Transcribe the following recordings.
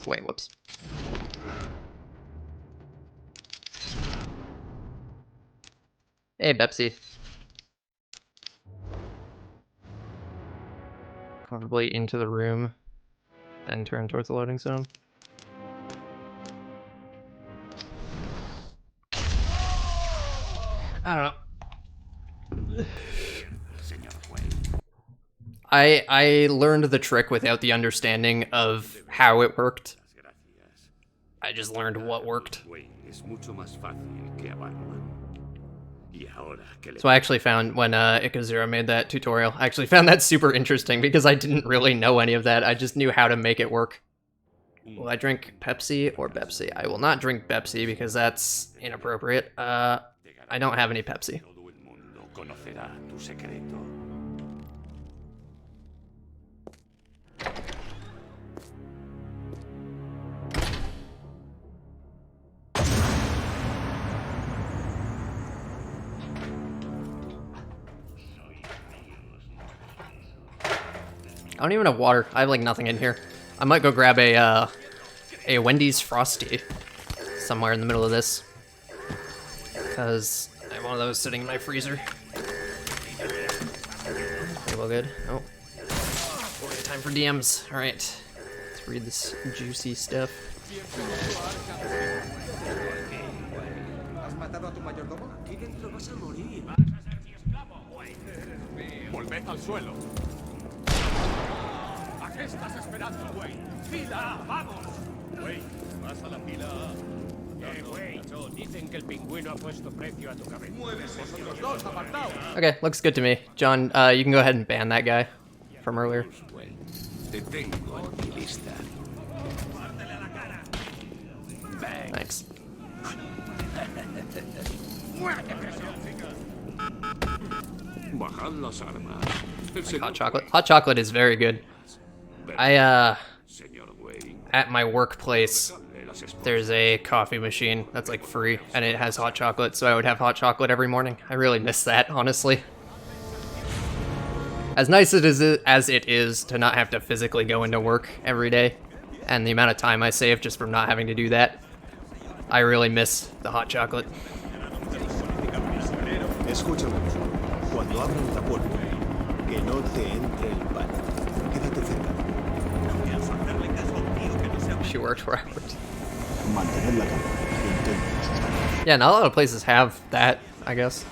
Wait, whoops. Hey, Pepsi. Probably into the room, then turn towards the loading zone. I don't know. I learned the trick without the understanding of how it worked. I just learned what worked. So I actually found, when Ikazura made that tutorial, I actually found that super interesting because I didn't really know any of that. I just knew how to make it work. Will I drink Pepsi or Pepsi? I will not drink Pepsi because that's inappropriate. I don't have any Pepsi. I don't even have water. I have like nothing in here. I might go grab a Wendy's Frosty somewhere in the middle of this, because I have one of those sitting in my freezer. Pretty well good. Oh, time for DMs. All right, let's read this juicy stuff. ¿Qué estás esperando, güey? ¡Fila! ¡Vamos! Güey, vas a la fila A. Güey, dicen que el pingüino ha puesto precio a tu cabeza. Vosotros dos, apartaos. Okay, looks good to me. John, you can go ahead and ban that guy from earlier. Thanks. Hot chocolate. Hot chocolate is very good. At my workplace, there's a coffee machine that's like free, and it has hot chocolate, so I would have hot chocolate every morning. I really miss that, honestly. As nice as it is to not have to physically go into work every day, and the amount of time I save just from not having to do that, I really miss the hot chocolate. Escúchame, cuando abran la puerta, que no te entre el pan. Quédate cerca. No pienso hacerle caso a un tío que no sea. She worked where I worked. Mantener la calma. Yeah, not a lot of places have that, I guess.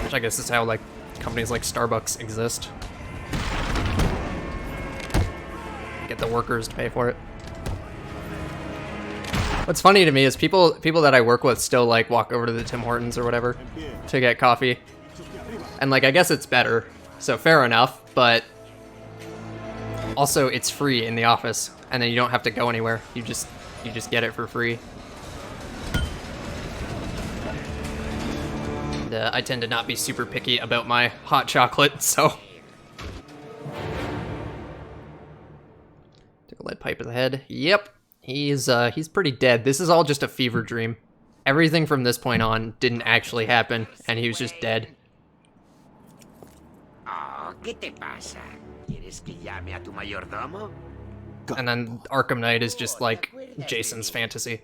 Which I guess is how like companies like Starbucks exist. Get the workers to pay for it. What's funny to me is people that I work with still like walk over to the Tim Hortons or whatever to get coffee. And like I guess it's better, so fair enough, but also it's free in the office and then you don't have to go anywhere. You just get it for free. And, I tend to not be super picky about my hot chocolate, so took a lead pipe to the head. Yep. He's pretty dead. This is all just a fever dream. Everything from this point on didn't actually happen, and he was just dead. Oh, ¿qué te pasa? ¿Quieres que llame a tu mayordomo? And then Arkham Knight is just like Jason's fantasy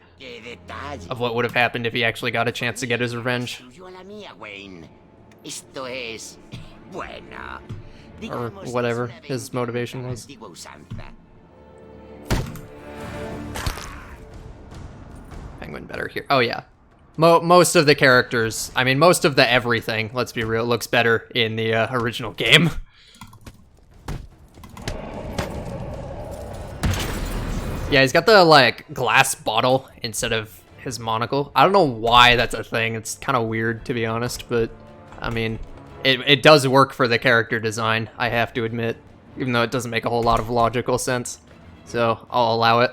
of what would have happened if he actually got a chance to get his revenge. Or whatever his motivation was. Penguin better here. Oh yeah. Most of the characters, I mean most of the everything, let's be real, looks better in the original game. Yeah, he's got the like glass bottle instead of his monocle. I don't know why that's a thing. It's kind of weird to be honest, but I mean, it does work for the character design, I have to admit, even though it doesn't make a whole lot of logical sense. So I'll allow it.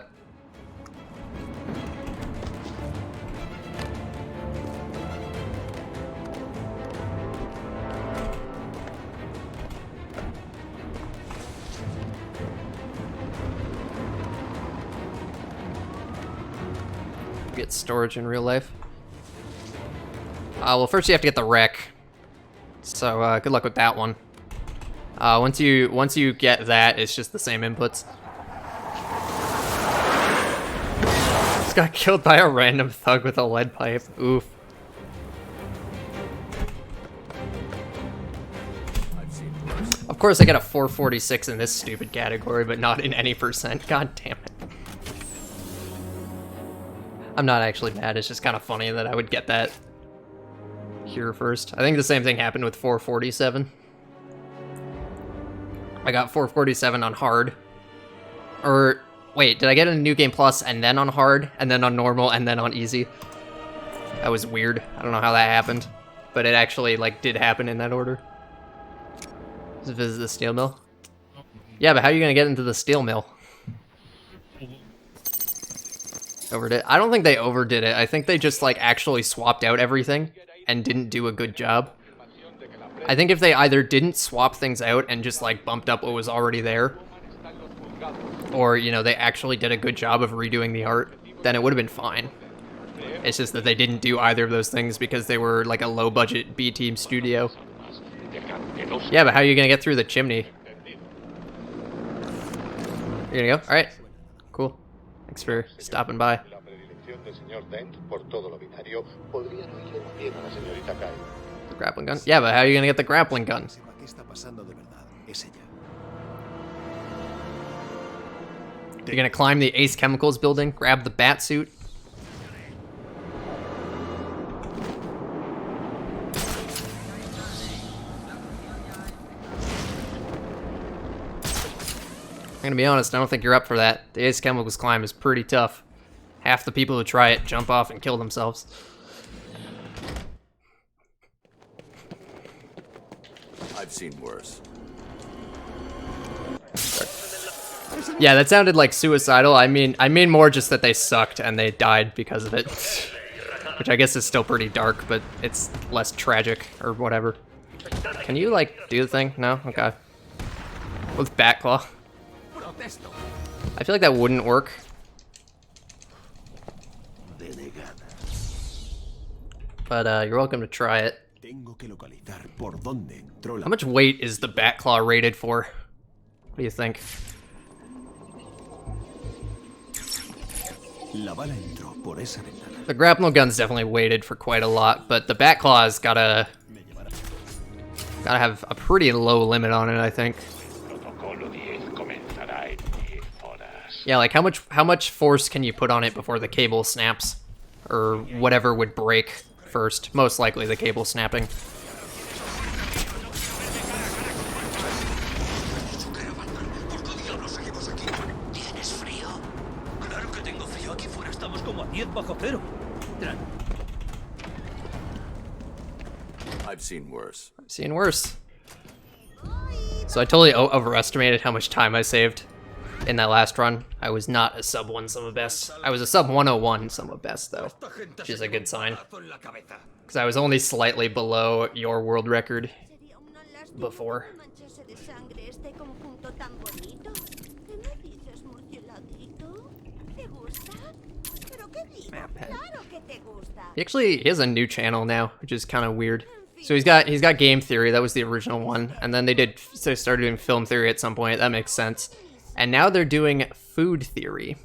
Get storage in real life. Well, first you have to get the wreck. So, good luck with that one. Once you get that, it's just the same inputs. Just got killed by a random thug with a lead pipe. Oof. Of course, I get a 446 in this stupid category, but not in any percent. God damn it. I'm not actually mad. It's just kind of funny that I would get that here first. I think the same thing happened with 447. I got 447 on hard. Or, wait, did I get it in New Game Plus and then on hard, and then on normal, and then on easy? That was weird. I don't know how that happened. But it actually, like, did happen in that order. Let's visit the steel mill. Yeah, but how are you gonna get into the steel mill? Overdid it. I don't think they overdid it. I think they just, like, actually swapped out everything and didn't do a good job. I think if they either didn't swap things out and just, like, bumped up what was already there, or, you know, they actually did a good job of redoing the art, then it would have been fine. It's just that they didn't do either of those things because they were, like, a low-budget B-team studio. Yeah, but how are you gonna get through the chimney? You're gonna go? Alright. Cool. Thanks for stopping by. The grappling gun? Yeah, but how are you gonna get the grappling gun? You're gonna climb the Ace Chemicals building, grab the bat suit. I'm gonna be honest, I don't think you're up for that. The Ace Chemicals climb is pretty tough. Half the people who try it jump off and kill themselves. I've seen worse. Yeah, that sounded like suicidal. I mean more just that they sucked and they died because of it. Which I guess is still pretty dark, but it's less tragic or whatever. Can you, like, do the thing? No? Okay. With Batclaw. I feel like that wouldn't work. But you're welcome to try it. How much weight is the Batclaw rated for? What do you think? The grapnel gun's definitely weighted for quite a lot, but the Batclaw's gotta have a pretty low limit on it, I think. Yeah, like how much force can you put on it before the cable snaps? Or whatever would break first. Most likely the cable snapping. I've seen worse. I've seen worse. So I totally overestimated how much time I saved in that last run. I was not a sub 1 sum of best. I was a sub 101 sum of best, though, which is a good sign. Because I was only slightly below your world record before. Map head. He has a new channel now, which is kind of weird. So he's got game theory. That was the original one, and then they started doing film theory at some point. That makes sense. And now they're doing food theory.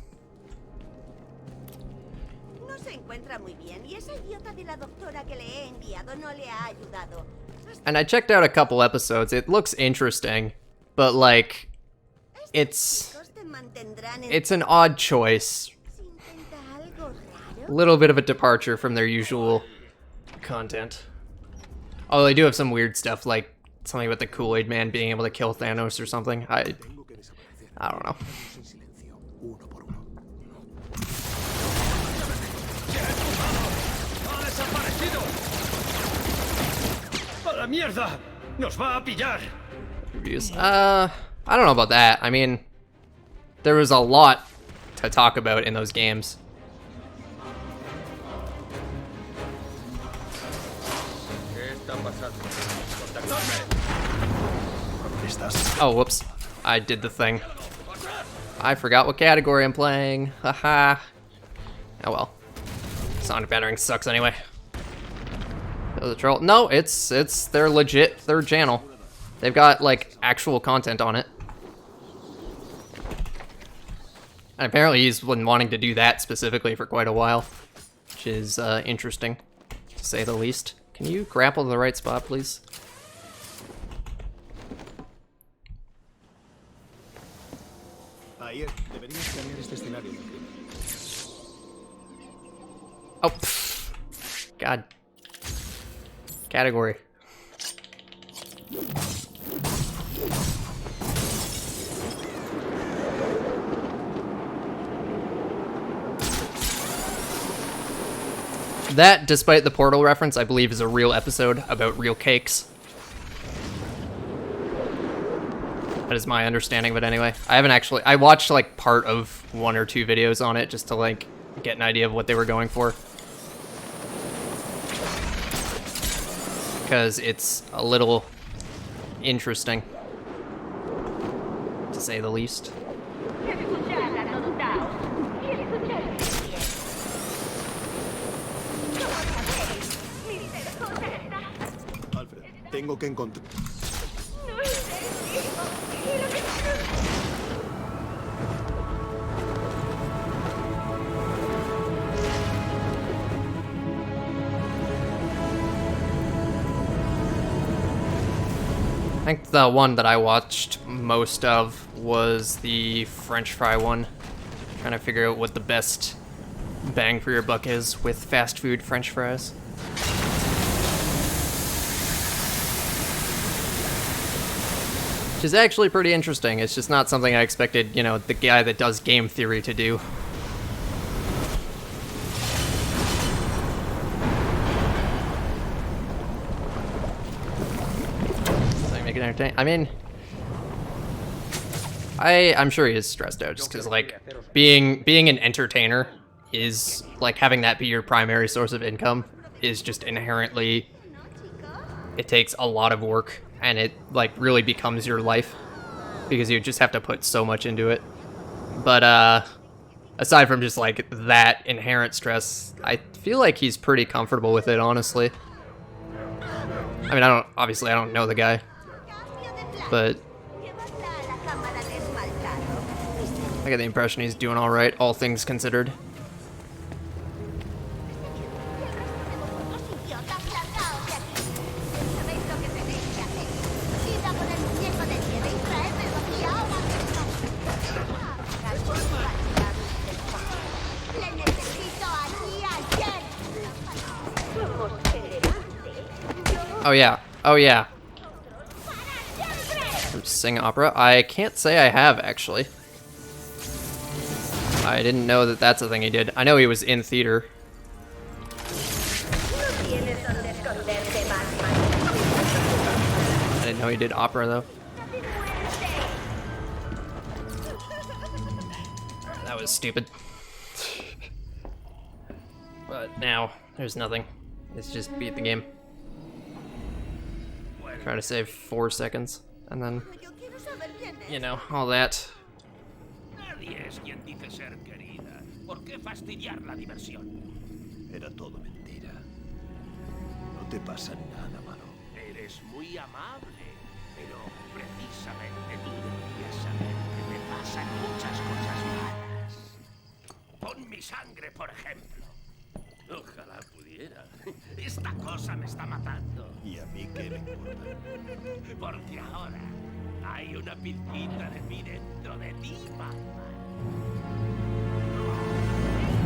And I checked out a couple episodes. It looks interesting, but like, it's an odd choice. A little bit of a departure from their usual content. Although they do have some weird stuff, like something about the Kool-Aid Man being able to kill Thanos or something. I don't know. Reviews. I don't know about that. I mean, there was a lot to talk about in those games. Oh, whoops. I did the thing. I forgot what category I'm playing. Haha. Oh well. Sonic battering sucks anyway. The troll. No, it's their legit third channel. They've got, like, actual content on it. And apparently he's been wanting to do that specifically for quite a while, which is interesting, to say the least. Can you grapple to the right spot, please? Ahí es. Deberías planear este escenario del crimen. Oh, pff. God. Category. That, despite the Portal reference, I believe is a real episode about real cakes. That is my understanding of it anyway. I haven't actually... I watched, like, part of 1 or 2 videos on it just to, like, get an idea of what they were going for. Because it's a little interesting, to say the least. Alfred, tengo que encontrar... I think the one that I watched most of was the French fry one. Trying to figure out what the best bang for your buck is with fast food French fries. Which is actually pretty interesting. It's just not something I expected, you know, the guy that does game theory to do. I mean, I'm sure he is stressed out just because, like, being an entertainer is, like, having that be your primary source of income is just inherently, it takes a lot of work and it, like, really becomes your life because you just have to put so much into it. But, aside from just, like, that inherent stress, I feel like he's pretty comfortable with it, honestly. I mean, obviously I don't know the guy. But I get the impression he's doing all right, all things considered. Oh yeah, oh yeah. Sing opera? I can't say I have, actually. I didn't know that that's a thing he did. I know he was in theater. I didn't know he did opera, though. That was stupid. But now, there's nothing. Let's just beat the game. Try to save 4 seconds. And then, you know, all that. Nadie es quien dice ser querida. ¿Por qué fastidiar la diversión? Era todo mentira. No te pasa nada malo. Eres muy amable, pero precisamente tú deberías saber que me pasan muchas cosas malas. Con mi sangre, por ejemplo. Ojalá pudiera. Esta cosa me está matando. ¿Y a mí qué me importa? Porque ahora hay una pizquita de mí dentro de ti, Batman.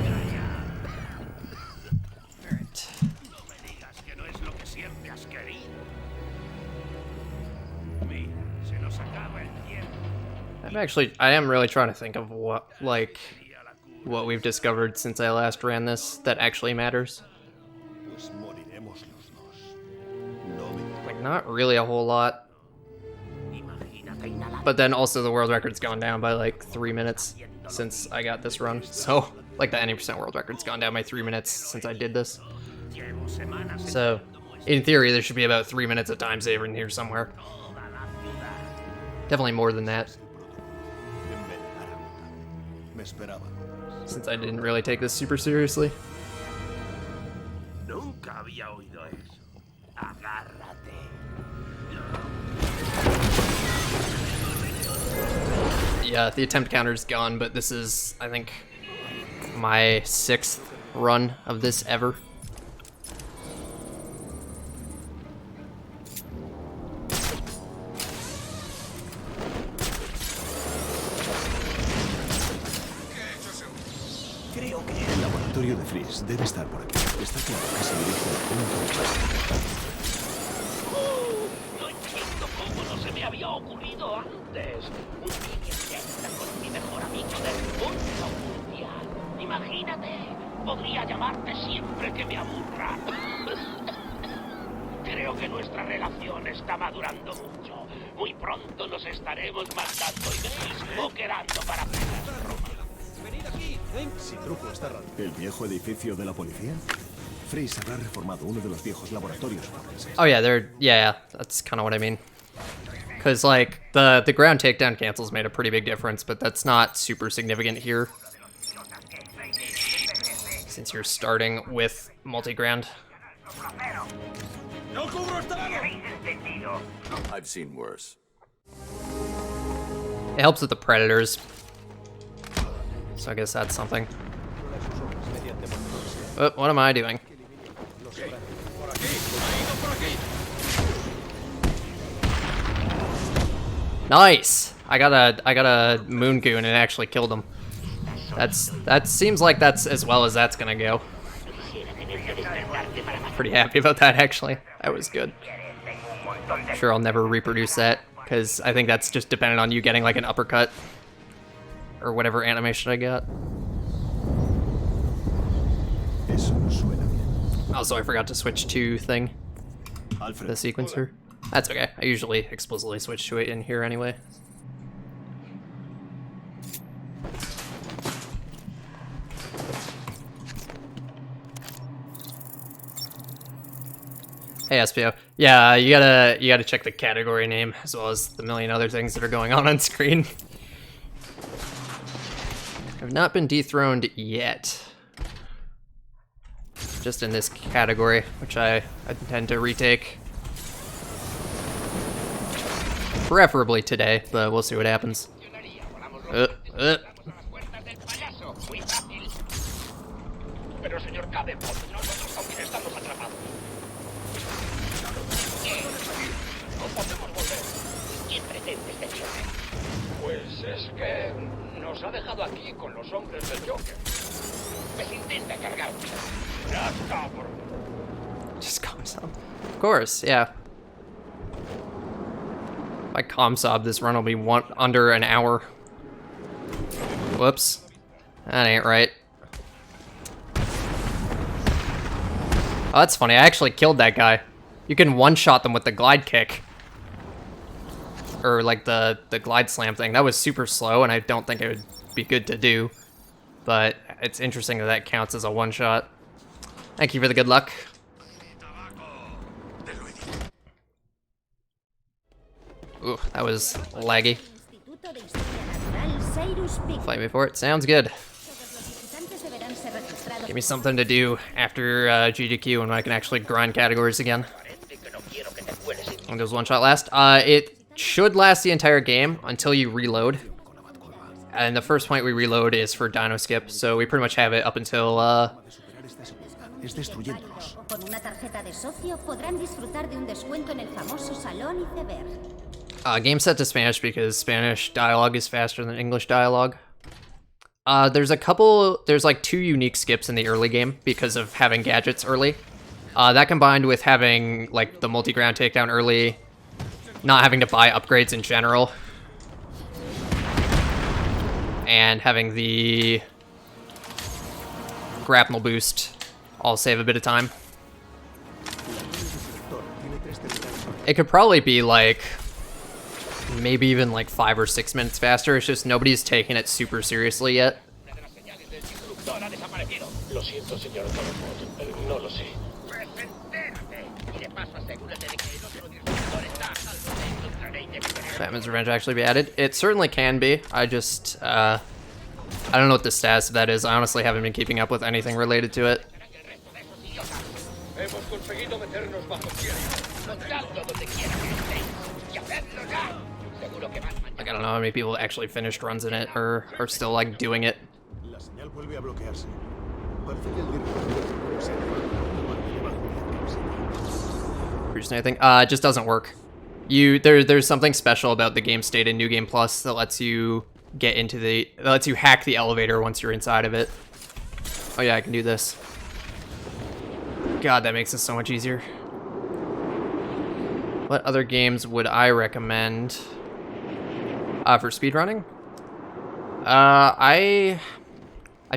Venga ya. No me digas que no es lo que siempre has querido. Mira, se nos acaba el tiempo. I am really trying to think of what we've discovered since I last ran this that actually matters. Pues moriremos los dos. No me... Like, not really a whole lot. But then also the world record's gone down by like 3 minutes since I got this run. So, like the 90% world record's gone down by 3 minutes since I did this. So, in theory, there should be about 3 minutes of time saver in here somewhere. Definitely more than that. Since I didn't really take this super seriously. Nunca había oído eso. Agárrate. the attempt counter is gone, but this is, I think, my 6th run of this ever. Creo que el laboratorio de Freeze debe estar por aquí. Está claro que se dirige al punto. No entiendo cómo no se me había ocurrido antes. Un mini fiesta con mi mejor amigo del mundo mundial. Imagínate, podría llamarte siempre que me aburra. Creo que nuestra relación está madurando mucho. Muy pronto nos estaremos mandando emails o quedando para pegar Roma. Venid aquí, Si truco está raro. ¿El viejo edificio de la policía? Freeze habrá reformado uno de los viejos laboratorios forenses. Oh yeah, that's kind of what I mean. Because like the ground takedown cancels made a pretty big difference, but that's not super significant here, since you're starting with multi-ground. I've seen worse. It helps with the predators, so I guess that's something. Oh, what am I doing? Nice! I got a moon goon and it actually killed him. That seems like that's as well as that's gonna go. Pretty happy about that actually. That was good. I'm sure I'll never reproduce that, because I think that's just dependent on you getting like an uppercut or whatever animation I got. Eso no suena bien. Also, I forgot to switch to thing, Alfred, the sequencer. That's okay. I usually explicitly switch to it in here anyway. Hey SPO. Yeah, you gotta check the category name as well as the million other things that are going on screen. I've not been dethroned yet. Just in this category, which I intend to retake. Preferably today, but we'll see what happens. Pero señor Cabe, nosotros también estamos atrapados. No podemos volver. ¿Quién pretende este choque? Pues es que nos ha dejado aquí con los hombres del Joker. Pues intenta cargar. Ya cabrón. Just calm sob. Of course, yeah. If I calm sob, this run will be under an hour. Whoops. That ain't right. Oh, that's funny. I actually killed that guy. You can one-shot them with the glide kick. Or, like, the glide slam thing. That was super slow, and I don't think it would be good to do. But it's interesting that that counts as a one-shot. Thank you for the good luck. Ooh, that was laggy. Fight me for it. Sounds good. Give me something to do after GDQ when I can actually grind categories again. When does one shot last? It should last the entire game until you reload. And the first point we reload is for Dino Skip, so we pretty much have it up until Es destruyéndolos. game set to Spanish because Spanish dialogue is faster than English dialogue. There's like 2 unique skips in the early game because of having gadgets early. That combined with having like the multi-ground takedown early, not having to buy upgrades in general, and having the grapnel boost all save a bit of time. It could probably be like maybe even like 5 or 6 minutes faster. It's just nobody's taking it super seriously yet. Batman's Revenge actually be added? It certainly can be. I just I don't know what the status of that is. I honestly haven't been keeping up with anything related to it. Like I don't know how many people actually finished runs in it or are still like doing it. La señal vuelve a bloquearse. Parece que el director se ha llevado la parte de abajo de Arkham City. Producing anything? It just doesn't work. There's something special about the game state in New Game Plus that lets you get into that lets you hack the elevator once you're inside of it. Oh yeah, I can do this. God, that makes this so much easier. What other games would I recommend for speedrunning? I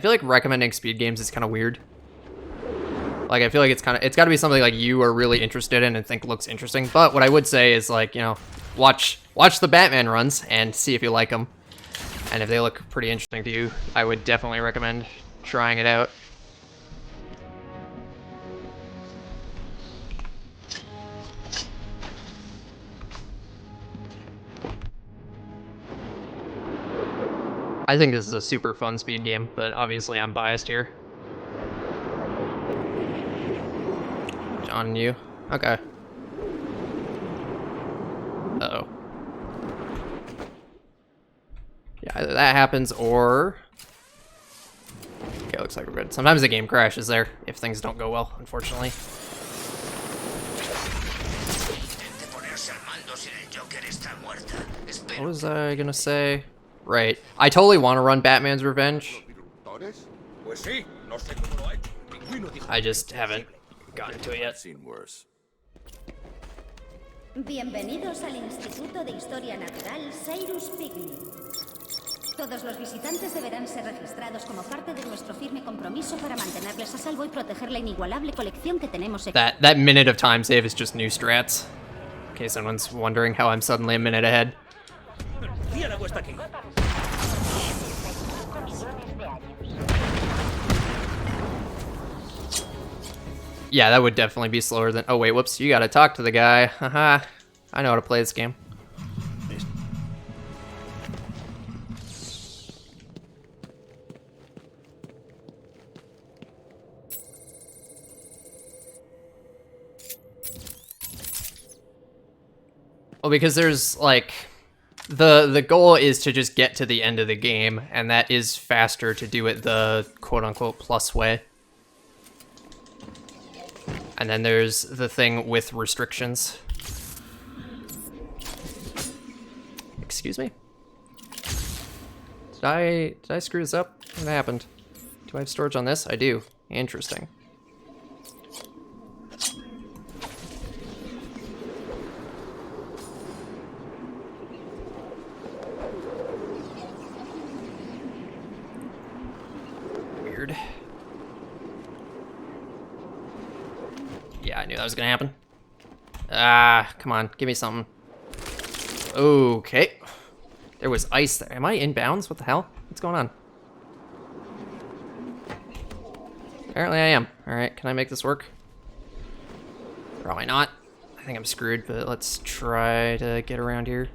feel like recommending speed games is kind of weird. Like, I feel like it's got to be something like you are really interested in and think looks interesting. But what I would say is, like, you know, watch the Batman runs and see if you like them. And if they look pretty interesting to you, I would definitely recommend trying it out. I think this is a super fun speed game, but obviously I'm biased here. John and you? Okay. Uh-oh. Yeah, either that happens or... Okay, looks like we're good. Sometimes the game crashes there if things don't go well, unfortunately. What was I gonna say? Right. I totally want to run Batman's Revenge. I just haven't gotten to it yet. Bienvenidos al Instituto de Historia Natural Cyrus Pigny. Todos los visitantes deberán ser registrados como parte de nuestro firme compromiso para mantenerles a salvo y proteger la inigualable colección que tenemos. That minute of time save is just new strats. In case anyone's wondering how I'm suddenly a minute ahead. Yeah, that would definitely be slower than... Oh, wait, whoops. You gotta talk to the guy. Haha. I know how to play this game. Well, because there's, like... The goal is to just get to the end of the game, and that is faster to do it the quote-unquote plus way. And then there's the thing with restrictions. Excuse me? Did I screw this up? What happened? Do I have storage on this? I do. Interesting. Weird. Yeah, I knew that was gonna happen. Ah, come on, give me something. Okay. There was ice there. Am I inbounds? What the hell? What's going on? Apparently I am. Alright, can I make this work? Probably not. I think I'm screwed, but let's try to get around here.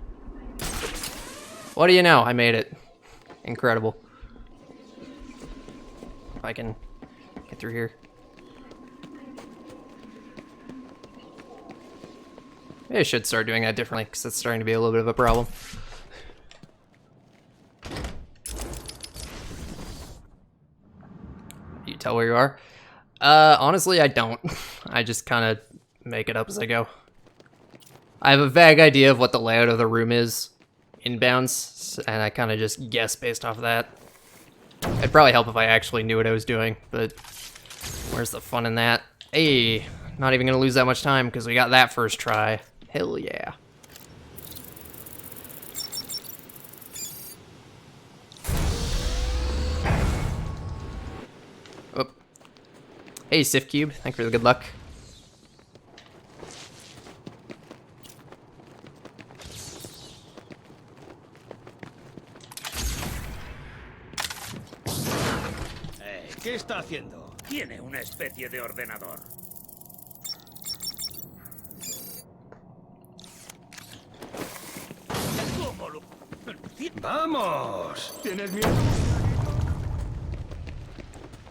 What do you know? I made it. Incredible. If I can get through here. Maybe I should start doing that differently, because it's starting to be a little bit of a problem. You tell where you are? Honestly, I don't. I just kind of make it up as I go. I have a vague idea of what the layout of the room is inbounds, and I kind of just guess based off of that. It'd probably help if I actually knew what I was doing, but where's the fun in that? Hey, not even gonna lose that much time because we got that first try. Hell yeah. Oh. Hey, Sif Cube, thanks for the good luck. ¿Qué está haciendo? Tiene una especie de ordenador. ¿Cómo lo...? ¡Vamos! ¿Tienes miedo?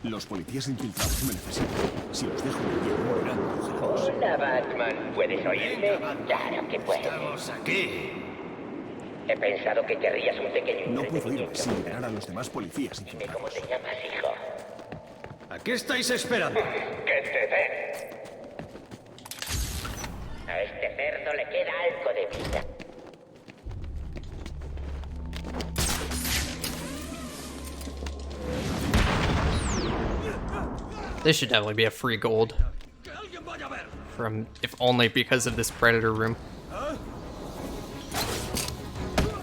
Los policías infiltrados me necesitan. Si los dejo en el tiempo, morirán congelados. Hola, Batman. ¿Puedes oírme? Claro que puedes. Estamos aquí. He pensado que querrías un pequeño No puedo irme entretenimiento. sin liberar a los demás policías Dime cómo infiltrados. te llamas, hijo. ¿A qué estáis esperando? ¡Que te den! A este cerdo le queda algo de vida. This should definitely be a free gold. From, if only because of this predator room.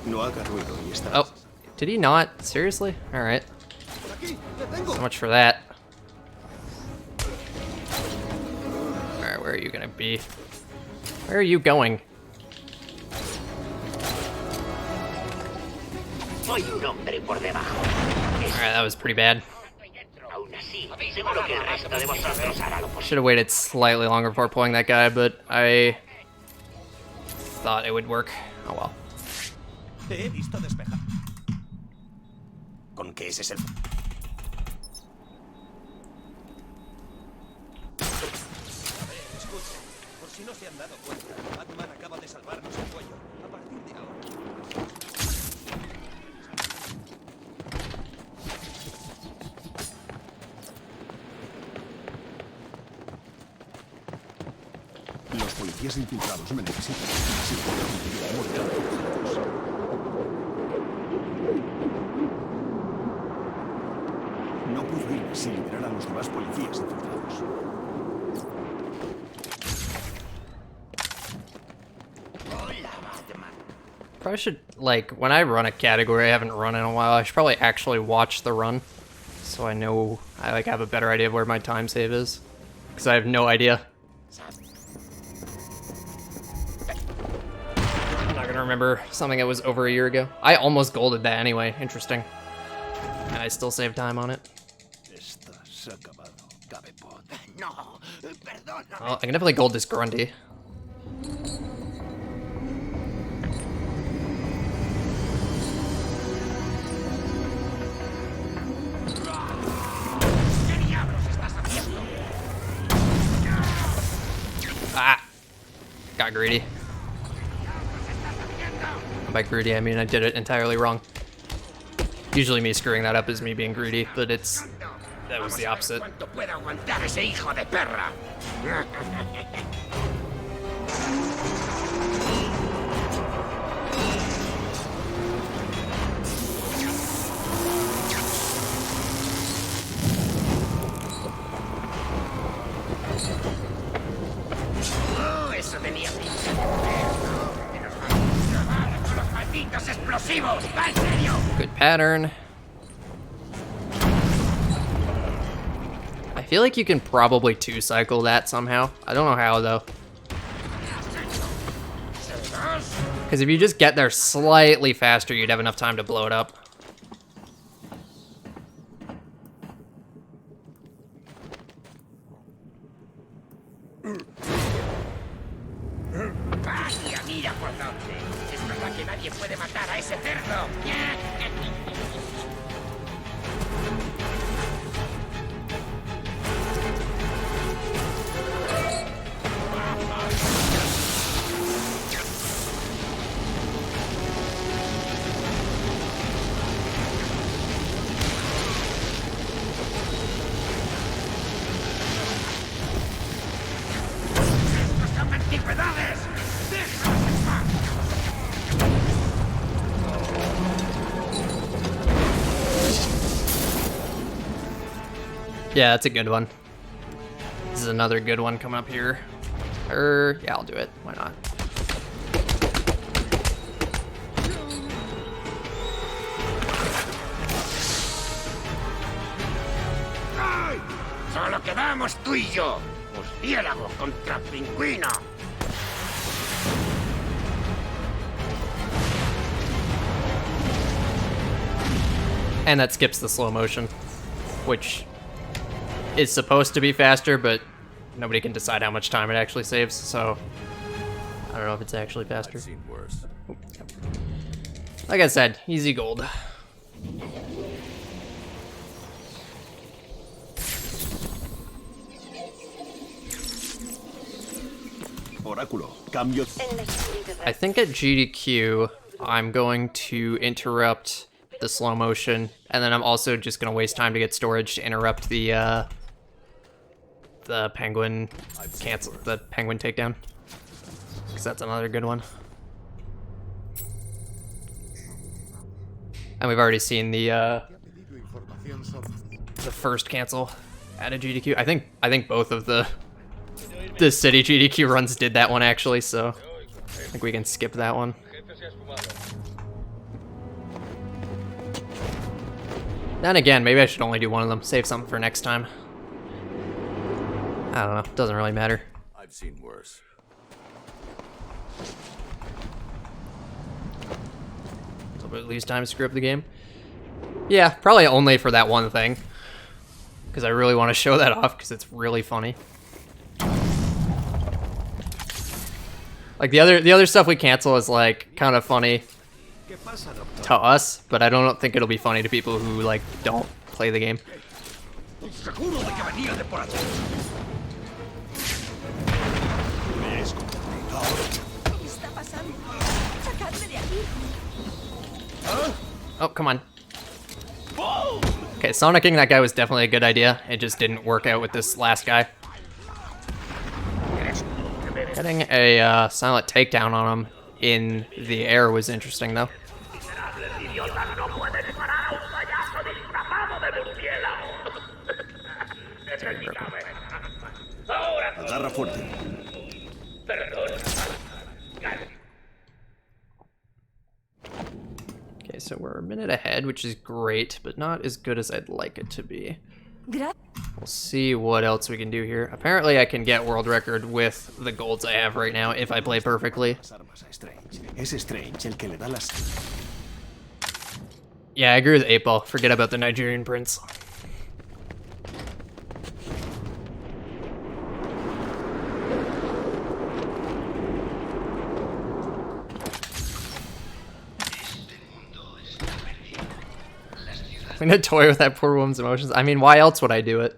No haga ruido y está. Oh, did he not? Seriously? Alright. So much for that. Alright, where are you gonna be? Where are you going? Soy un hombre por debajo. Alright, that was pretty bad. Aún así, seguro que el resto de vosotros hará lo posible. Should have waited slightly longer before pulling that guy, but I thought it would work. Oh well. Te he visto despejar. ¿Con qué ese es el... Escuchen, por si no se han dado cuenta, Batman acaba de salvarnos el cuello. A partir de ahora... Los policías infiltrados me necesitan. Si puedo conseguir liberarlos. No puedo irme sin liberar a los demás policías infiltrados. Probably should, like, when I run a category I haven't run in a while, I should probably actually watch the run. So I know, I like have a better idea of where my time save is. Because I have no idea. I'm not gonna remember something that was over a year ago. I almost golded that anyway, interesting. And I still save time on it. Estás acabado, cabepot. No, perdona. Well, I can definitely gold this Grundy. Ah! Got greedy. By greedy, I mean I did it entirely wrong. Usually me screwing that up is me being greedy, but that was the opposite. ¿Cuánto puede aguantar ese hijo de perra? Oh, eso tenía pinta. ¡Con los malditos explosivos! ¡Va en serio! Good pattern. I feel like you can probably two-cycle that somehow. I don't know how, though. Because if you just get there slightly faster, you'd have enough time to blow it up. ¡Vaya, mira por dónde! Es verdad que nadie puede matar a ese cerdo. ¡Estos son antigüedades! ¡Déjalos en paz! Yeah, that's a good one. This is another good one coming up here. Yeah, I'll do it. Why not? ¡Ay! ¡Solo quedamos tú y yo! ¡Murciélago contra pingüino! And that skips the slow motion, which is supposed to be faster, but nobody can decide how much time it actually saves, so I don't know if it's actually faster. Seen worse. Like I said, easy gold. Oráculo, cambio. I think at GDQ, I'm going to interrupt the slow motion, and then I'm also just gonna waste time to get storage to interrupt the penguin the penguin takedown, because that's another good one. And we've already seen the first cancel at a GDQ. I think both of the city GDQ runs did that one actually, so I think we can skip that one. Then again, maybe I should only do one of them. Save something for next time. I don't know. Doesn't really matter. I've seen worse. So we lose time to screw up the game. Yeah, probably only for that one thing, because I really want to show that off because it's really funny. Like the other stuff we cancel is like kind of funny to us, but I don't think it'll be funny to people who like don't play the game. Oh, come on. Okay, Sonicking that guy was definitely a good idea. It just didn't work out with this last guy. Getting a silent takedown on him in the air was interesting, though. Agarra fuerte. Okay, so we're a minute ahead, which is great, but not as good as I'd like it to be. We'll see what else we can do here. Apparently I can get world record with the golds I have right now if I play perfectly. Yeah, I agree with 8-Ball. Forget about the Nigerian prince. I'm gonna toy with that poor woman's emotions. I mean, why else would I do it?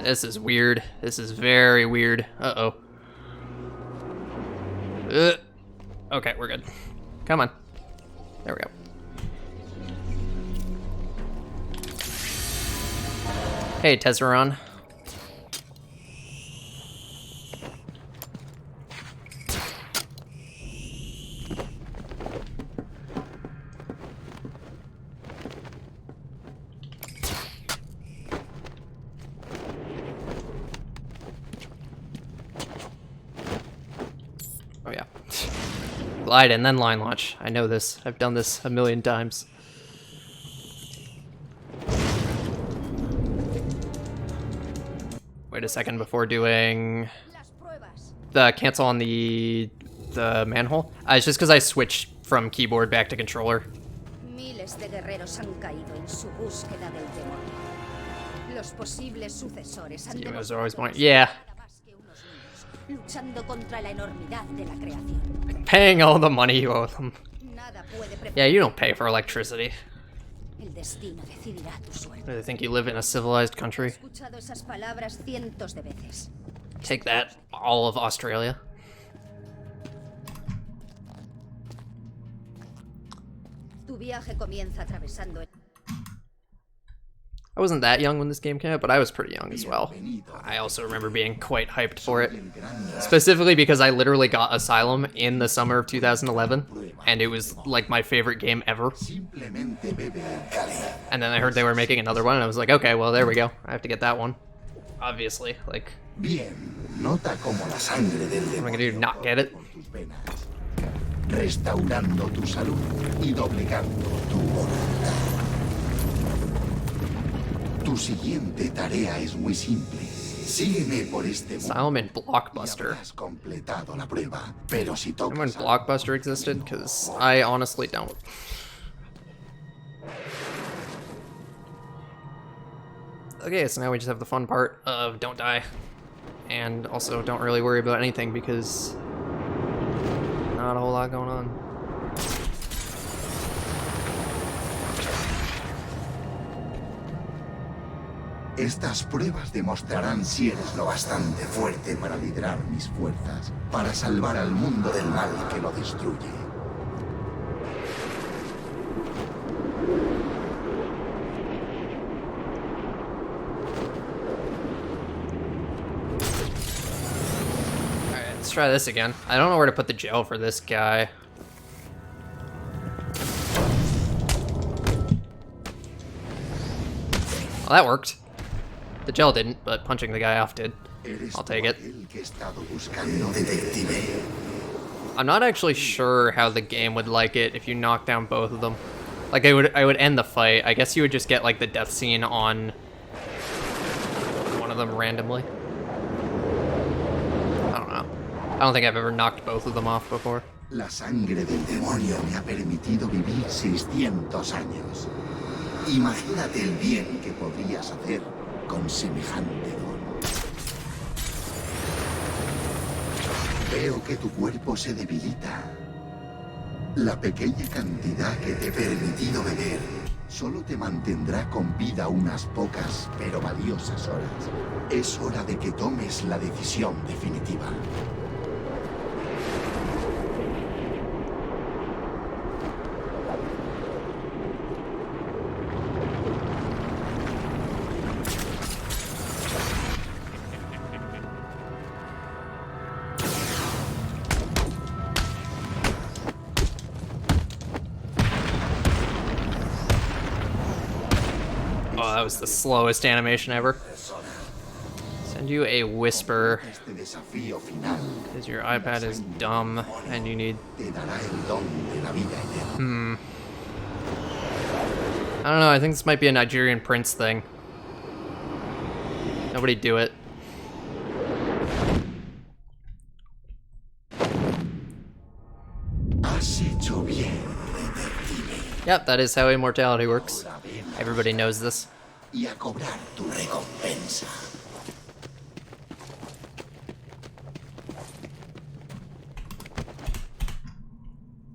This is weird. This is very weird. Uh-oh. Okay, we're good. Come on. There we go. Hey, Tesseron. Oh yeah. Glide and then line launch. I know this. I've done this a million times. Wait a second before doing the cancel on the manhole. It's just because I switched from keyboard back to controller. Miles de guerreros han caído en su búsqueda del demonio. Los posibles sucesores han Humans are always wanting. Yeah. luchando contra la enormidad de la creación. Paying all the money you owe them. Nada puede Yeah, you don't pay for electricity. El destino decidirá tu suerte. I think you live in a civilized country. He escuchado esas palabras cientos de veces. Take that, all of Australia. Tu viaje comienza atravesando el... I wasn't that young when this game came out, but I was pretty young as well. I also remember being quite hyped for it. Specifically because I literally got Asylum in the summer of 2011, and it was like my favorite game ever. And then I heard they were making another one, and I was like, okay, well, there we go. I have to get that one. Obviously, like... What am I gonna do, not get it? Restaurando tu salud y doblegando tu voluntad. Tu siguiente tarea es muy simple. Sígueme por este Asylum and Blockbuster. Has completado la prueba, pero si tocas Remember when Blockbuster existed? Because I honestly don't. Okay, so now we just have the fun part of don't die. And also don't really worry about anything because not a whole lot going on. Estas pruebas demostrarán si eres lo bastante fuerte para liderar mis fuerzas, para salvar al mundo del mal que lo destruye. Alright, let's try this again. I don't know where to put the gel for this guy. Well, that worked. The gel didn't, but punching the guy off did. I'll take it. I'm not actually sure how the game would like it if you knock down both of them. Like, I would end the fight. I guess you would just get, like, the death scene on one of them randomly. I don't know. I don't think I've ever knocked both of them off before. La sangre del demonio me ha permitido vivir 600 años. Imagínate el bien que podrías hacer con semejante don. Veo que tu cuerpo se debilita. La pequeña cantidad que te he permitido beber solo te mantendrá con vida unas pocas pero valiosas horas. Es hora de que tomes la decisión definitiva. Oh, that was the slowest animation ever. Send you a whisper, Este desafío final because your iPad is dumb and you need... te dará el don de la vida eterna. I don't know, I think this might be a Nigerian prince thing. Nobody do it. Has hecho bien. Yep, that is how immortality works. Everybody knows this. Y a cobrar tu recompensa.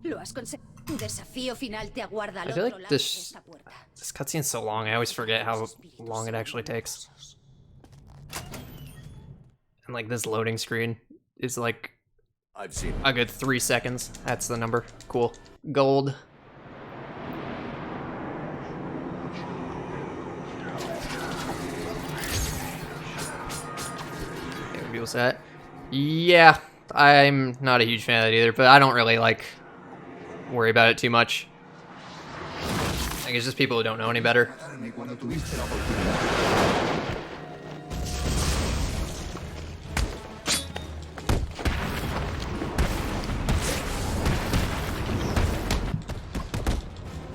Lo has conseguido. Un desafío final te aguarda al I feel otro like lado de this esta puerta. cutscene's so long, I always forget how long it actually takes. And like this loading screen is like I've seen a good 3 seconds. That's the number. Cool. Gold. Reveals that. Yeah, I'm not a huge fan of that either, but I don't really like worry about it too much. I think it's just people who don't know any better. Cuando tuviste la oportunidad.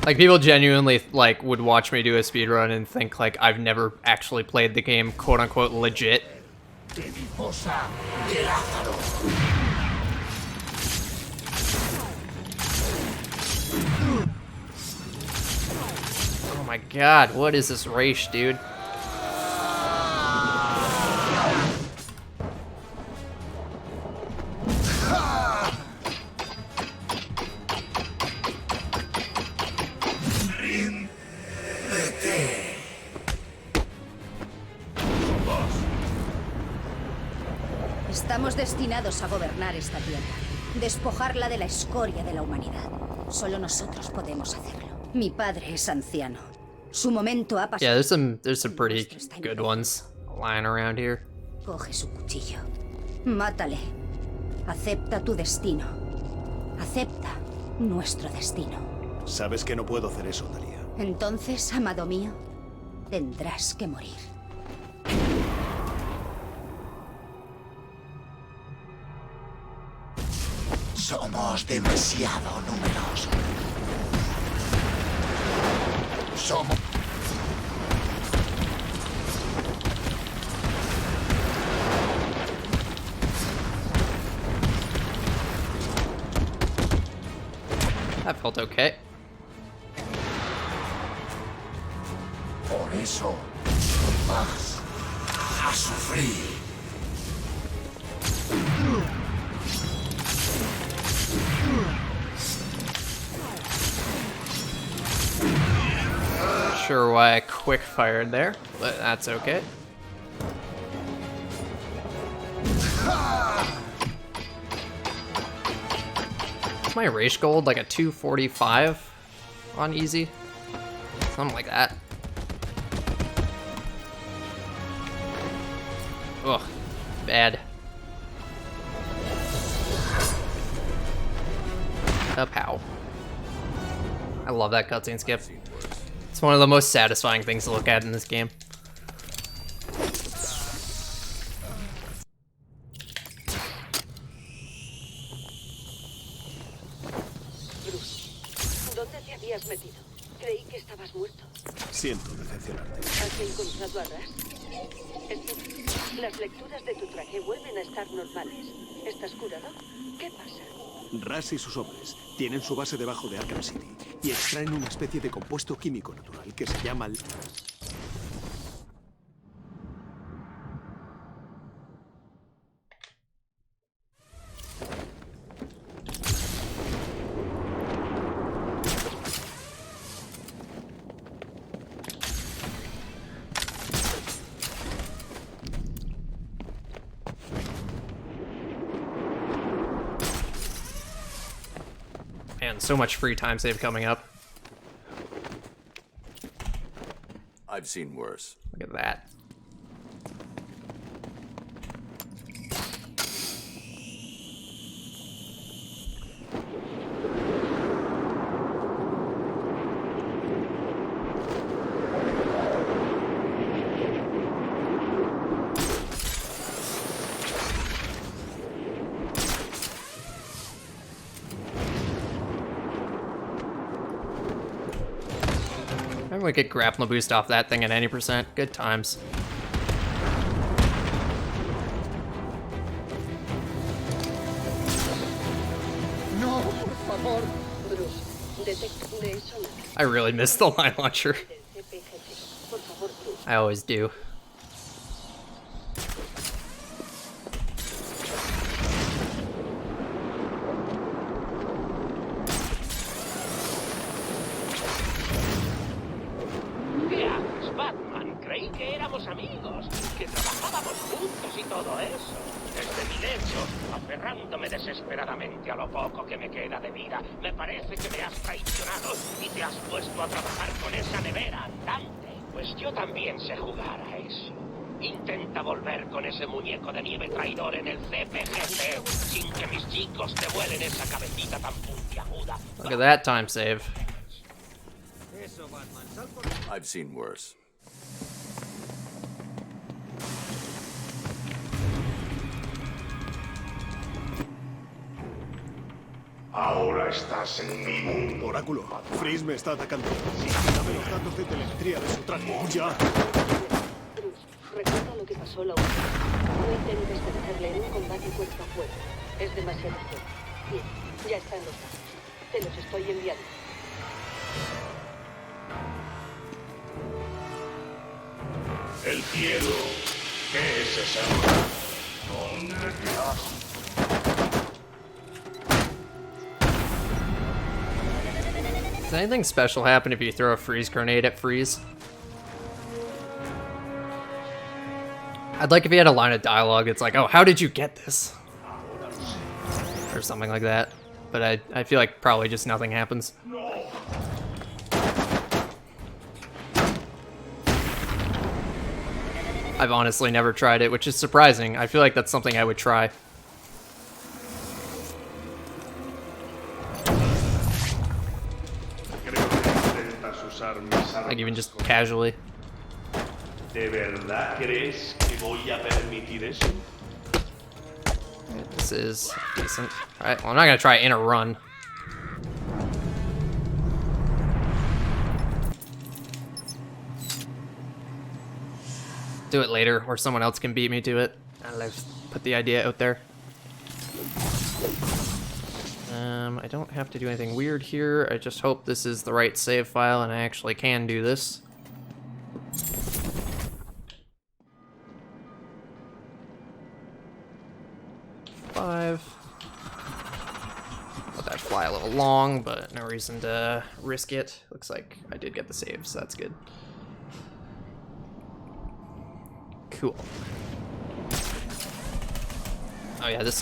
Like, people genuinely, like, would watch me do a speedrun and think, like, I've never actually played the game, quote-unquote, legit. Mariposa de Lázaro. Oh my god, what is this race, dude? Estamos destinados a gobernar esta tierra, despojarla de la escoria de la humanidad. Solo nosotros podemos hacerlo. Mi padre es anciano. Su momento ha pasado. Yeah, there's some pretty good ones lying around here. Coge su cuchillo. Mátale. Acepta tu destino. Acepta nuestro destino. Sabes que no puedo hacer eso, Talia. Entonces, amado mío, tendrás que morir. Somos demasiado numerosos. Somos... That felt okay. Por eso, baja a sufrir. Not sure why I quick fired there, but that's okay. Is my race gold like a 245 on easy? Something like that. Ugh, bad. Pow. I love that cutscene skip. It's one of the most satisfying things to look at in this game. ¿Dónde te habías metido? Creí que estabas muerto. Siento decepcionarte. ¿Has encontrado a Ras? Espera, las lecturas de tu traje vuelven a estar normales. ¿Estás curado? ¿Qué pasa? Ras y sus hombres tienen su base debajo de Arkham City y extraen una especie de compuesto químico natural que se llama... Man, so much free time save coming up. I've seen worse. Look at that. Maybe we get grappling boost off that thing at any %. Good times. No, por favor. Bruce, detecta de eso nada. I really miss the line launcher. Por favor, Bruce. I always do. ¿Qué haces, Batman? Creí que éramos amigos, que trabajábamos juntos y todo eso. Desde mi lecho, aferrándome desesperadamente a lo poco que me queda de vida, me parece que me has traicionado y te has puesto a trabajar con esa nevera andante. Pues yo también sé jugar a eso. Intenta volver con ese muñeco de nieve traidor en el CPGC sin que mis chicos te vuelen esa cabecita tan puntiaguda. Look at that time save. I've seen worse. Ahora estás en mi mundo. Oráculo, Freeze me está atacando. Dame los datos de telemetría de su traje. ¡Ya! Bruce, recuerda lo que pasó la última vez. No intentes vencerle en un combate cuerpo a cuerpo. Es demasiado fuerte. Bien, ya están los datos. Te los estoy enviando. El cielo. ¿Qué es esa? ¿Dónde estás? Does anything special happen if you throw a freeze grenade at Freeze? I'd like if he had a line of dialogue that's like, oh, how did you get this? Or something like that. But I feel like probably just nothing happens. I've honestly never tried it, which is surprising. I feel like that's something I would try. Like even just casually. ¿De verdad crees que voy a permitir eso? This is decent. Alright, well I'm not gonna try it in a run. Do it later, or someone else can beat me to it. And I've put the idea out there. I don't have to do anything weird here. I just hope this is the right save file and I actually can do this. 5. Let that fly a little long, but no reason to risk it. Looks like I did get the save, so that's good. Cool. Oh yeah, this...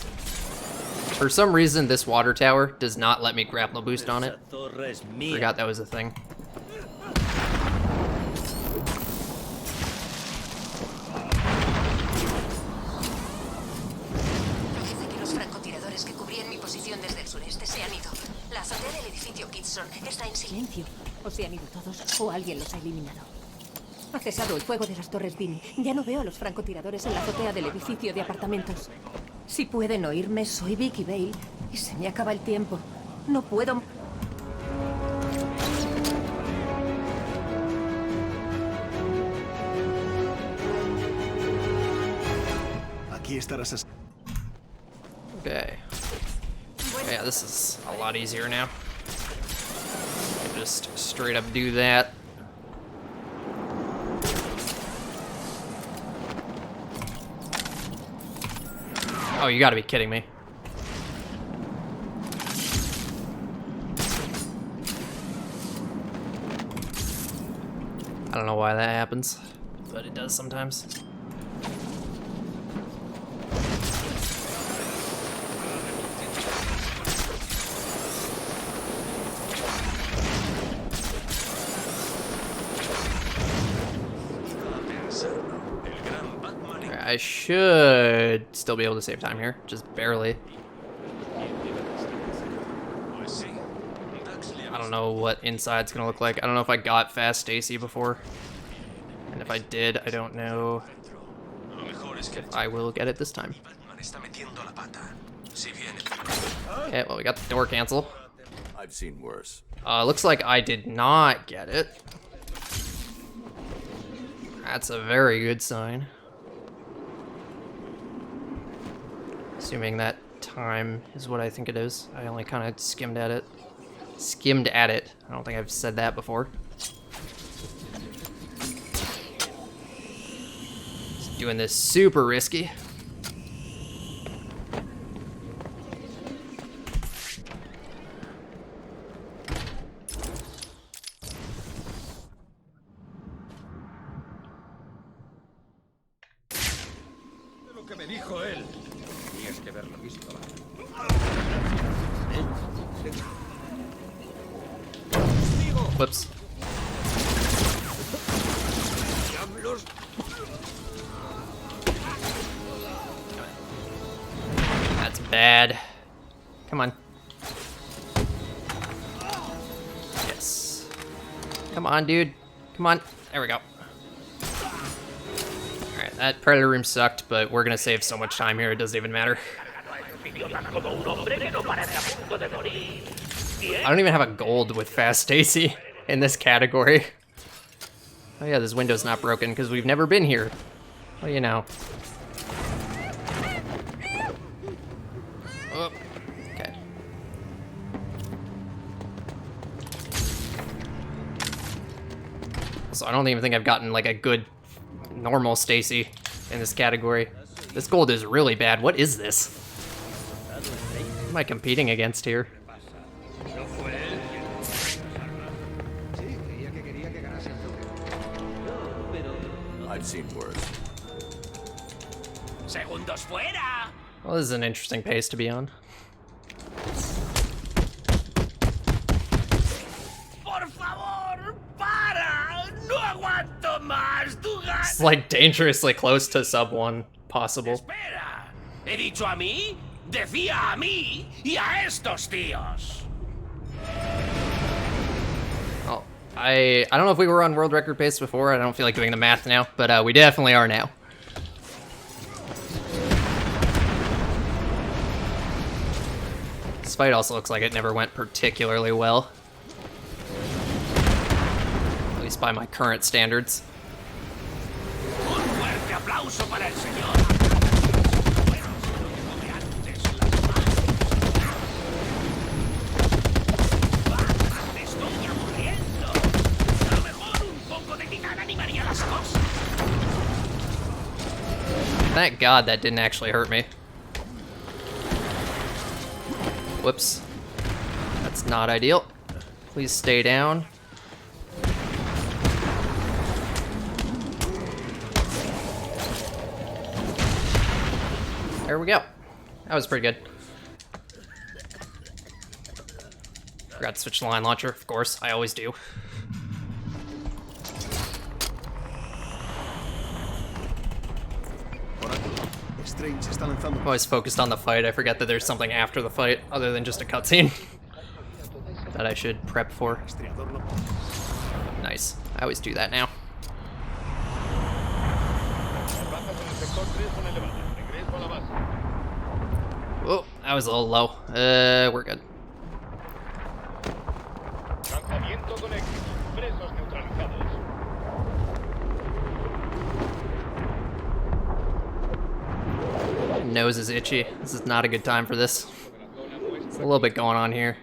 For some reason, this water tower does not let me grapple boost on it. Forgot that was a thing. Parece que los francotiradores que cubrían mi posición desde el sureste se han ido. La azotea del edificio Kitson está en silencio. O se han ido todos, o alguien los ha eliminado. Ha cesado el fuego de las torres Vini. Ya no veo a los francotiradores en la azotea del edificio de apartamentos. Si pueden oírme, soy Vicky Bale y se me acaba el tiempo. No puedo... Aquí estarás. Okay. Yeah, this is a lot easier now. Just straight up do that. Oh, you gotta be kidding me. I don't know why that happens, but it does sometimes. I should still be able to save time here, just barely. I don't know what inside's gonna look like. I don't know if I got fast Stacy before. And if I did, I don't know if I will get it this time. Okay, well, we got the door cancel. I've seen worse. Looks like I did not get it. That's a very good sign. Assuming that time is what I think it is. I only kind of skimmed at it. I don't think I've said that before. Just doing this super risky. Lo que me dijo él. Tenías que haberlo visto. Whoops. That's bad. Come on. Yes. Come on, dude. Come on. There we go. Alright, that predator room sucked, but we're gonna save so much time here, it doesn't even matter. I don't even have a gold with Fast Stacy in this category. Oh yeah, this window's not broken because we've never been here. Well, you know. Oh, okay. So I don't even think I've gotten like a good normal Stacy in this category. This gold is really bad. What is this? What am I competing against here? I've seen worse. Segundos fuera. Well, this is an interesting pace to be on. Por favor, para. No aguanto más. Tu It's like dangerously close to sub 1 possible. Espera. ¿He dicho a mí? Decía a mí y a estos tíos. Oh, I don't know if we were on world record pace before. I don't feel like doing the math now, but we definitely are now. This fight also looks like it never went particularly well. At least by my current standards. Un fuerte aplauso para el señor. Estoy aburriendo. A lo mejor un poco de titán animaría las cosas. Thank God that didn't actually hurt me. Whoops. That's not ideal. Please stay down. There we go. That was pretty good. Forgot to switch the line launcher, of course. I always do. Strange está lanzando. I'm always focused on the fight. I forget that there's something after the fight other than just a cutscene that I should prep for. Nice. I always do that now. Whoa, that was a little low. We're good. My nose is itchy. This is not a good time for this. There's a little bit going on here.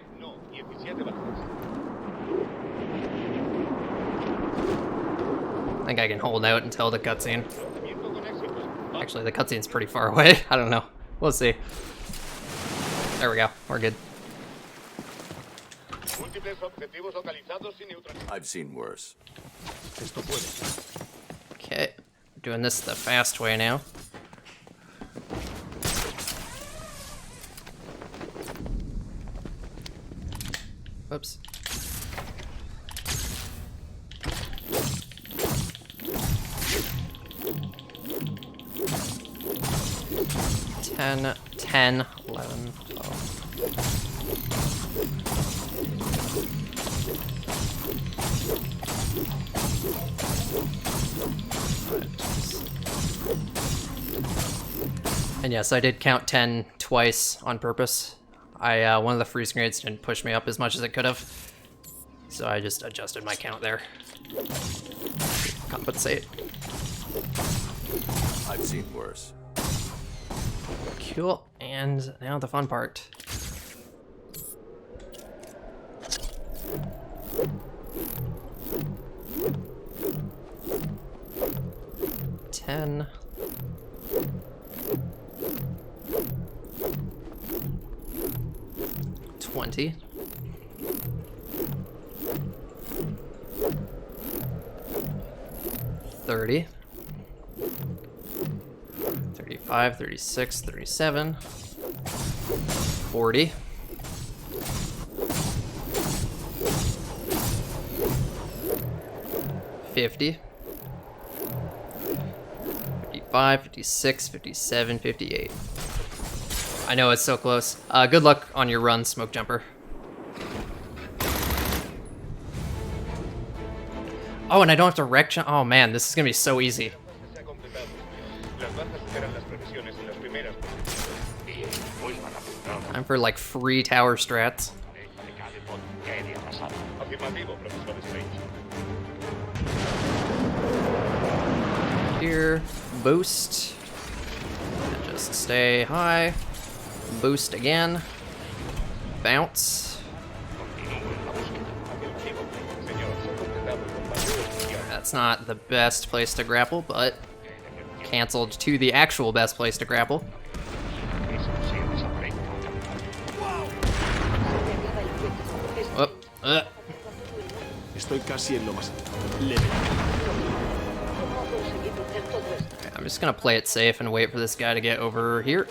I think I can hold out until the cutscene. Actually, the cutscene's pretty far away. I don't know. We'll see. There we go. We're good. I've seen worse. Okay. Doing this the fast way now. Whoops. Ten, 11, 12. And yes, I did count 10 twice on purpose. One of the freeze grenades didn't push me up as much as it could have, so I just adjusted my count there. Compensate. I've seen worse. Cool, and now the fun part. $10. 20. 30. 35, 36, 37. 40. 50. 55, 56, 57, 58. I know it's so close. Good luck on your run, Smoke Jumper. Oh, and I don't have to wreck jump. Oh man, this is gonna be so easy. Time for like free tower strats. Here, boost. And just stay high. Boost again. Bounce. That's not the best place to grapple, but canceled to the actual best place to grapple. Whoop. Estoy casi en lo más Okay, I'm just gonna play it safe and wait for this guy to get over here.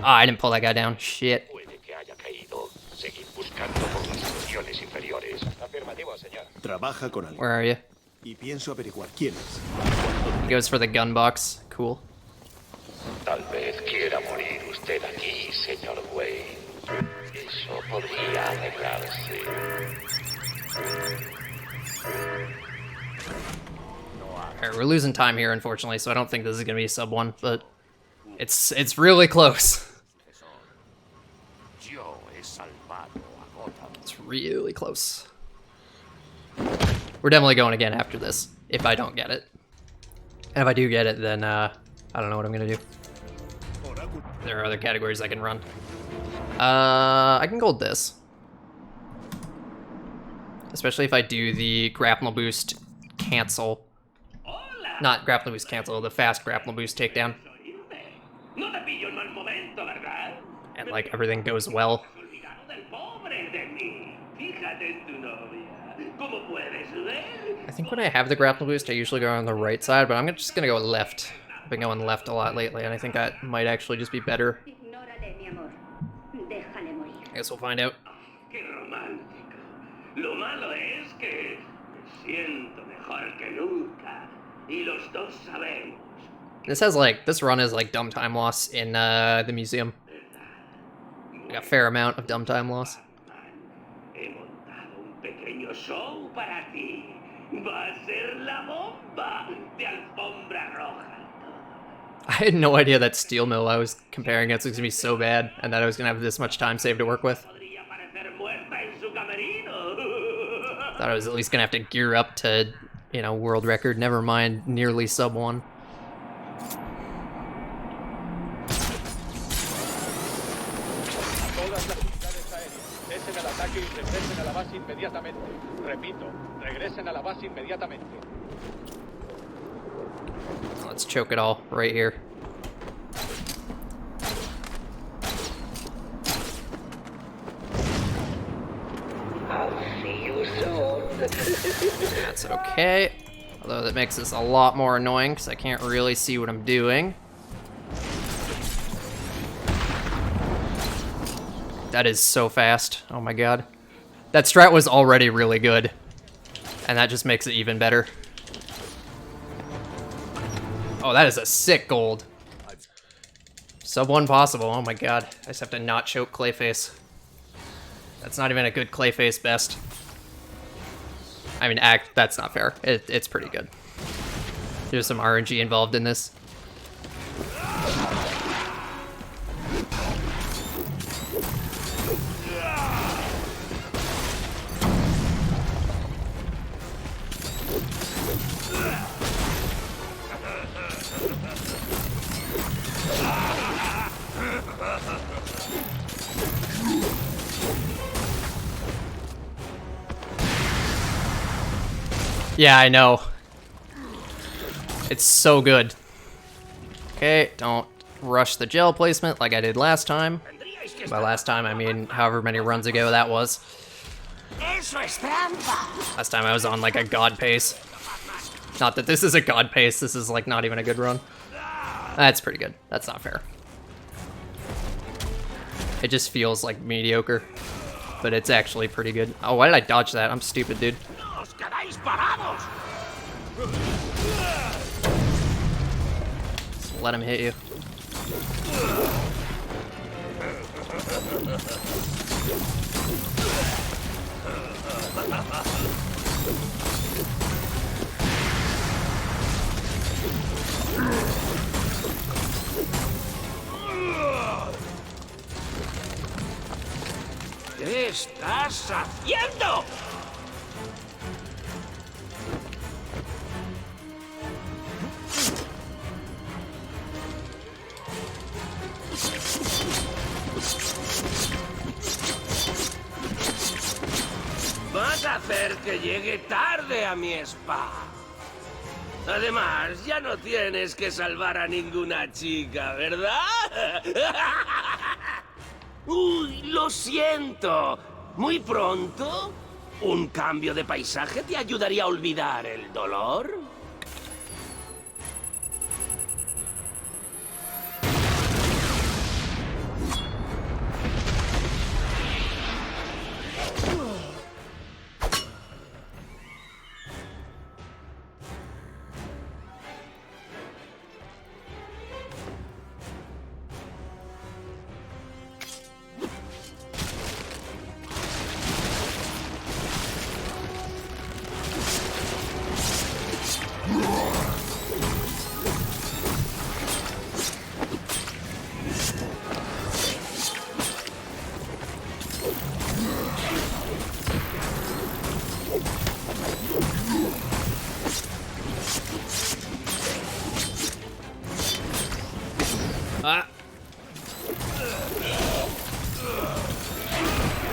Ah, I didn't pull that guy down. Shit. Trabaja con alguien. Where are you? Y pienso averiguar quién es. He goes for the gun box. Cool. Tal vez quiera morir usted aquí, señor Wayne. Eso podría arreglarse. Alright, we're losing time here, unfortunately, so I don't think this is gonna be a sub 1, but it's really close. It's really close. We're definitely going again after this, if I don't get it. And if I do get it, then I don't know what I'm gonna do. There are other categories I can run. I can gold this. Especially if I do the grapple boost cancel. Not grapple boost cancel, the fast grapple boost takedown. No te pillo en mal momento, and like everything goes well. I think when I have the grapple boost, I usually go on the right side, but I'm just gonna go left. I've been going left a lot lately, and I think that might actually just be better. I guess we'll find out. Qué romántico. Lo malo es que me siento mejor que nunca. Y los dos sabemos. This run is like dumb time loss in the museum. Like a fair amount of dumb time loss. He montado un pequeño show para ti. Va a ser la bomba de alfombra roja. I had no idea that steel mill I was comparing against was gonna be so bad, and that I was gonna have this much time saved to work with. Thought I was at least gonna have to gear up to, you know, world record. Never mind nearly sub 1. Let's choke it all right here. That's okay. Although that makes this a lot more annoying because I can't really see what I'm doing. That is so fast. Oh my god. That strat was already really good. And that just makes it even better. Oh, that is a sick gold. Sub 1 possible. Oh my god. I just have to not choke Clayface. That's not even a good Clayface best. I mean, that's not fair. It's pretty good. There's some RNG involved in this. Yeah, I know. It's so good. Okay, don't rush the gel placement like I did last time. By last time, I mean however many runs ago that was. Last time I was on like a god pace. Not that this is a god pace, this is like not even a good run. That's pretty good. That's not fair. It just feels like mediocre, but it's actually pretty good. Oh, why did I dodge that? I'm stupid, dude. Just let him hit you. ¿Qué estás haciendo? Vas a hacer que llegue tarde a mi spa. Además, ya no tienes que salvar a ninguna chica, ¿verdad? Uy, lo siento. ¿Muy pronto? ¿Un cambio de paisaje te ayudaría a olvidar el dolor?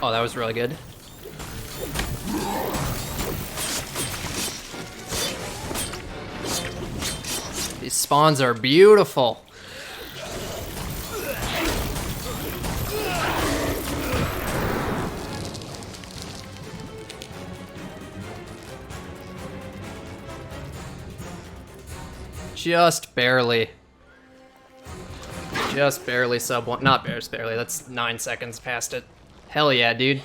Oh, that was really good. These spawns are beautiful. just barely. Just barely sub one. Not barely. That's 9 seconds past it. Hell yeah, dude.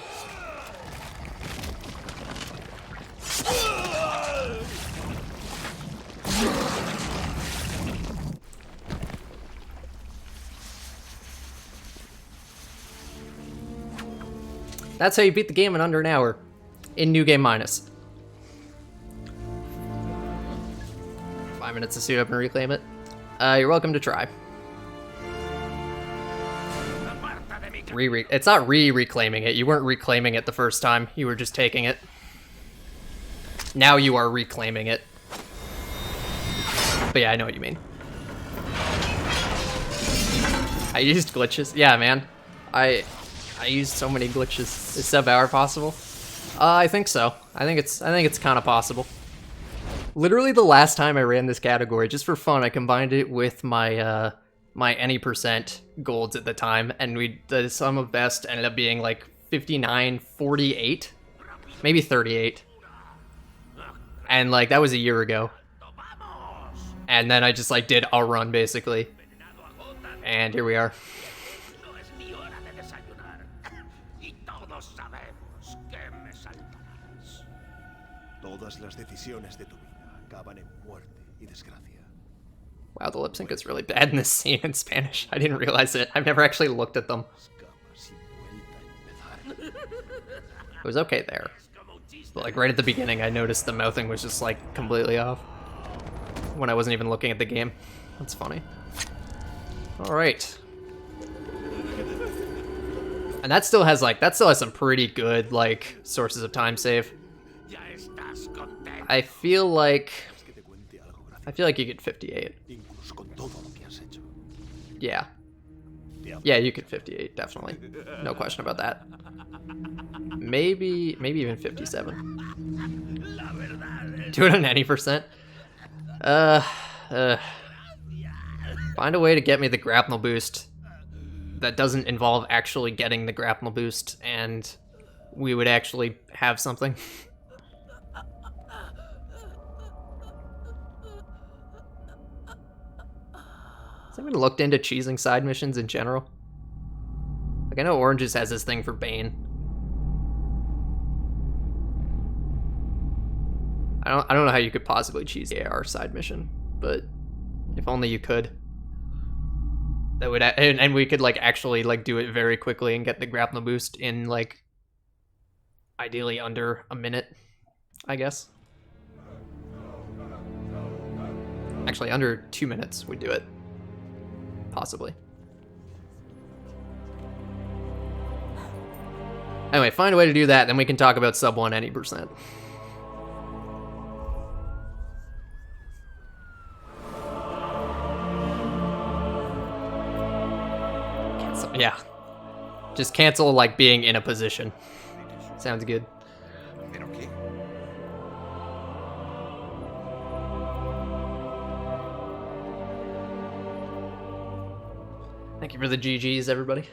That's how you beat the game in under an hour. In New Game Minus. 5 minutes to suit up and reclaim it. You're welcome to try. It's not reclaiming it. You weren't reclaiming it the first time. You were just taking it. Now you are reclaiming it. But yeah, I know what you mean. I used glitches. Yeah, man. I used so many glitches. Is sub-hour possible? I think so. I think it's kind of possible. Literally the last time I ran this category, just for fun, I combined it with my my any percent golds at the time, and the sum of best ended up being like 59.48, maybe 38, and like that was a year ago. And then I just like did a run basically, and here we are. Todas las decisiones de tu vida acaban en muerte y desgracia. Wow, the lip sync is really bad in this scene in Spanish. I didn't realize it. I've never actually looked at them. It was okay there. But like right at the beginning, I noticed the mouthing was just like completely off. When I wasn't even looking at the game. That's funny. Alright. And that still has some pretty good like sources of time save. I feel like you get 58. Yeah. Yeah, you could 58, definitely. No question about that. Maybe even 57. Do it on any percent. Find a way to get me the grapnel boost that doesn't involve actually getting the grapnel boost, and we would actually have something. Has anyone looked into cheesing side missions in general? Like, I know Oranges has this thing for Bane. I don't know how you could possibly cheese the AR side mission, but if only you could. That would, and we could like actually like do it very quickly and get the grapnel boost in like ideally under a minute, I guess. Actually, under 2 minutes we'd do it. Possibly. Anyway, find a way to do that, then we can talk about sub 1 any percent. Yeah. Just cancel, like, being in a position. Sounds good. Thank you for the GGs, everybody.